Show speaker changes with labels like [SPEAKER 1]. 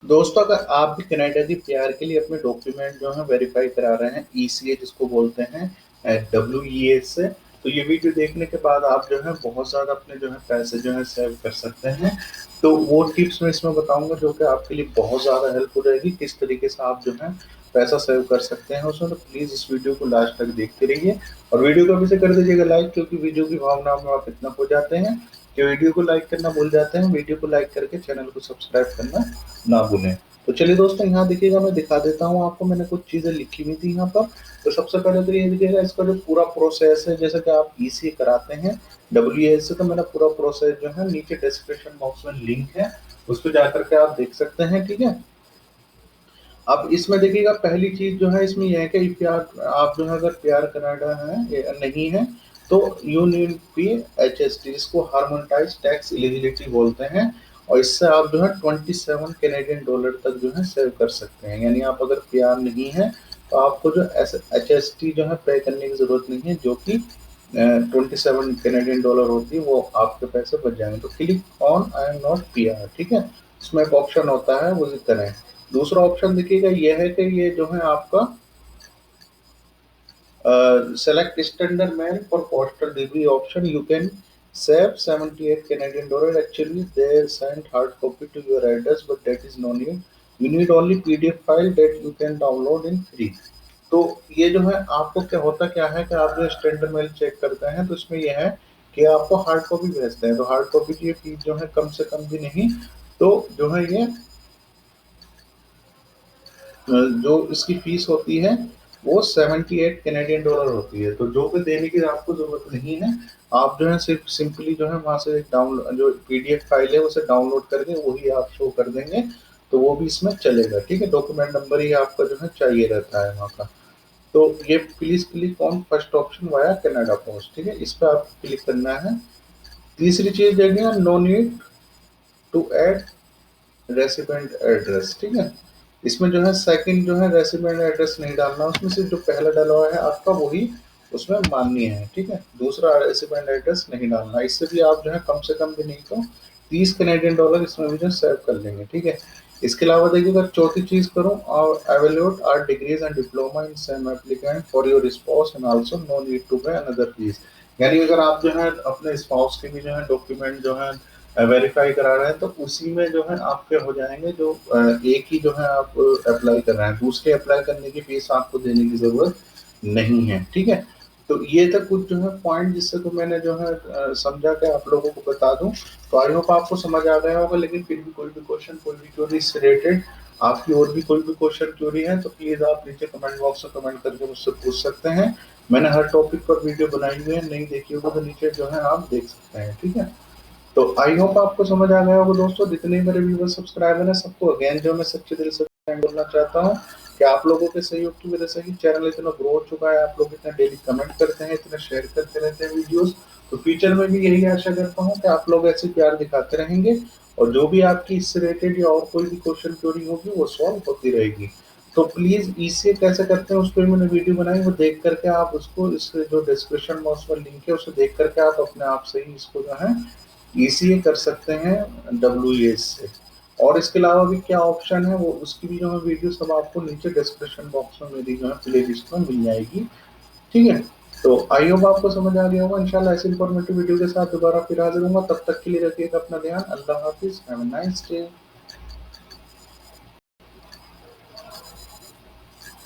[SPEAKER 1] दोस्तों, अगर आप भी कनाडा की पीआर के लिए अपने डॉक्यूमेंट जो है वेरीफाई करा रहे हैं ईसीए जिसको बोलते हैं, डब्ल्यूईएस से, तो ये वीडियो देखने के बाद आप जो है बहुत ज़्यादा अपने जो है पैसे जो है सेव कर सकते हैं। तो वो टिप्स मैं इसमें बताऊंगा जो कि आपके लिए बहुत ज़्यादा हेल्प हो जाएगी, किस तरीके से आप जो है पैसा सेव कर सकते हैं उसमें। तो प्लीज़ इस वीडियो को लास्ट तक देखते रहिए और वीडियो को अभी से कर दीजिएगा लाइक, क्योंकि वीडियो की भावनाओं में आप इतना खो जाते हैं कि वीडियो को लाइक करना भूल जाते हैं। वीडियो को लाइक करके चैनल को सब्सक्राइब करना ना भूलें। तो चलिए दोस्तों, यहाँ देखिएगा, मैं दिखा देता हूँ आपको। मैंने कुछ चीज़ें लिखी हुई थी यहाँ पर। तो सबसे पहले तो ये देखिएगा, इसका जो पूरा प्रोसेस है, जैसे कि आप ईसी कराते हैं डब्ल्यूएस से, तो मैंने पूरा प्रोसेस जो है नीचे डिस्क्रिप्शन बॉक्स में लिंक है, उस पर जाकर के आप देख सकते हैं। ठीक है। अब इसमें देखिएगा, पहली चीज जो है इसमें यह है कि प्यार आप जो है अगर प्यार कनाडा है या नहीं है, तो यू नीड पी एचएसटी, जिसको हार्मोनाइज्ड टैक्स एलिजिबिलिटी बोलते हैं। और इससे आप जो है 27 कैनेडियन डॉलर तक जो है सेव कर सकते हैं। यानी आप अगर प्यार नहीं है तो आपको जो एचएसटी जो है पे करने की जरूरत नहीं है, जो कि 27 कैनेडियन डॉलर होती है, वो आपके पैसे बच जाएंगे। तो click on I am not PR. ठीक है। इसमें एक ऑप्शन होता है, वो इस तरह है। दूसरा ऑप्शन देखिएगा, ये है कि ये जो है आपका select standard mail for postal delivery option. You can save 78 Canadian dollar. Actually, they send hard copy to your address, but that is no need. You need only PDF file that you can download in free. तो ये जो है आपको क्या होता क्या है कि आप जो स्टैंडर्ड मेल चेक करते हैं, तो इसमें यह है कि आपको हार्ड कॉपी भेजते हैं। तो हार्ड कॉपी की फीस जो है कम से कम भी नहीं, तो जो है ये जो इसकी फीस होती है वो 78 कैनेडियन डॉलर होती है। तो जो भी देने की आपको जरूरत नहीं है। आप जो है सिर्फ सिंपली जो है वहां से डाउनलोड, जो पीडीएफ फाइल है उसे डाउनलोड करके वही आप शो कर देंगे, तो वो भी इसमें चलेगा। ठीक है। डॉक्यूमेंट नंबर ही आपका जो है चाहिए रहता है वहाँ का। तो ये please click on first option via Canada post. ठीक है, इस पर आप क्लिक करना है। तीसरी चीज देखिए, no need to add resident address. ठीक है। इसमें जो है सेकंड जो है रेसिडेंट एड्रेस नहीं डालना, उसमें सिर्फ जो पहला डाला हुआ है आपका वही उसमें माननीय है। ठीक है। दूसरा रेसिडेंट एड्रेस नहीं डालना। इससे भी आप जो है कम से कम भी नहीं तो 30 कैनेडियन डॉलर इसमें भी जो सेव कर लेंगे। ठीक है। इसके अलावा देखिए, अगर चौथी चीज करूँ, और evaluate our degrees and diploma in same applicant for your spouse and also no need to pay another fee. यानी अगर आप जो है अपने स्पाउस के भी जो है डॉक्यूमेंट जो है वेरीफाई करा रहे हैं, तो उसी में जो है आपके हो जाएंगे। जो एक ही जो है आप अप्लाई कर रहे हैं, दूसरे अप्लाई करने की फीस आपको देने की जरूरत नहीं है। ठीक है। तो ये था कुछ जो है पॉइंट, जिससे तो मैंने जो है समझा के आप लोगों को बता दूं। तो आई होप आपको समझ आ गया होगा। लेकिन फिर भी कोई भी क्वेश्चन, कोई भी क्वेरी इससे रिलेटेड आपकी और भी कोई भी क्वेश्चन क्वेरी है, तो प्लीज आप नीचे कमेंट बॉक्स में कमेंट करके मुझसे पूछ सकते हैं। मैंने हर टॉपिक पर वीडियो बनाई हुई है, नहीं देखी होगी तो नीचे जो है आप देख सकते हैं। ठीक है। तो आई होप आपको समझ आ गया होगा दोस्तों। जितने मेरे व्यूअर्स सब्सक्राइबर हैं, सबको अगेन जो मैं सच्चे दिल से थैंक बोलना चाहता हूँ कि आप लोगों के सहयोग की वजह से ही चैनल इतना ग्रो हो चुका है। आप लोग इतना डेली कमेंट करते हैं, इतना शेयर करते रहते हैं वीडियोस। तो फ्यूचर में भी यही आशा करता हूँ कि आप लोग ऐसे प्यार दिखाते रहेंगे, और जो भी आपकी इससे रिलेटेड या और कोई भी क्वेश्चन क्वेरी होगी वो सॉल्व होती रहेगी। तो प्लीज इससे कैसे करते हैं उस पर मैंने वीडियो बनाई, वो देख करके आप उसको, इस जो डिस्क्रिप्शन बॉक्स में लिंक है उसे देख करके आप अपने आप से ही इसको जो है ईसीए कर सकते हैं डब्ल्यूएस से। और इसके अलावा भी क्या ऑप्शन है, वो उसकी भी जो है वीडियो सब आपको नीचे डिस्क्रिप्शन बॉक्स में मेरी जो है प्ले लिस्ट में मिल जाएगी। ठीक है। तो आई होप आपको समझ आ गया होगा। इंशाल्लाह ऐसी इंफॉर्मेटिव वीडियो के साथ दोबारा फिर हाजिर होगा। तब तक के लिए रखिएगा अपना ध्यान। अल्लाह हाफिज, हैव अ नाइस डे।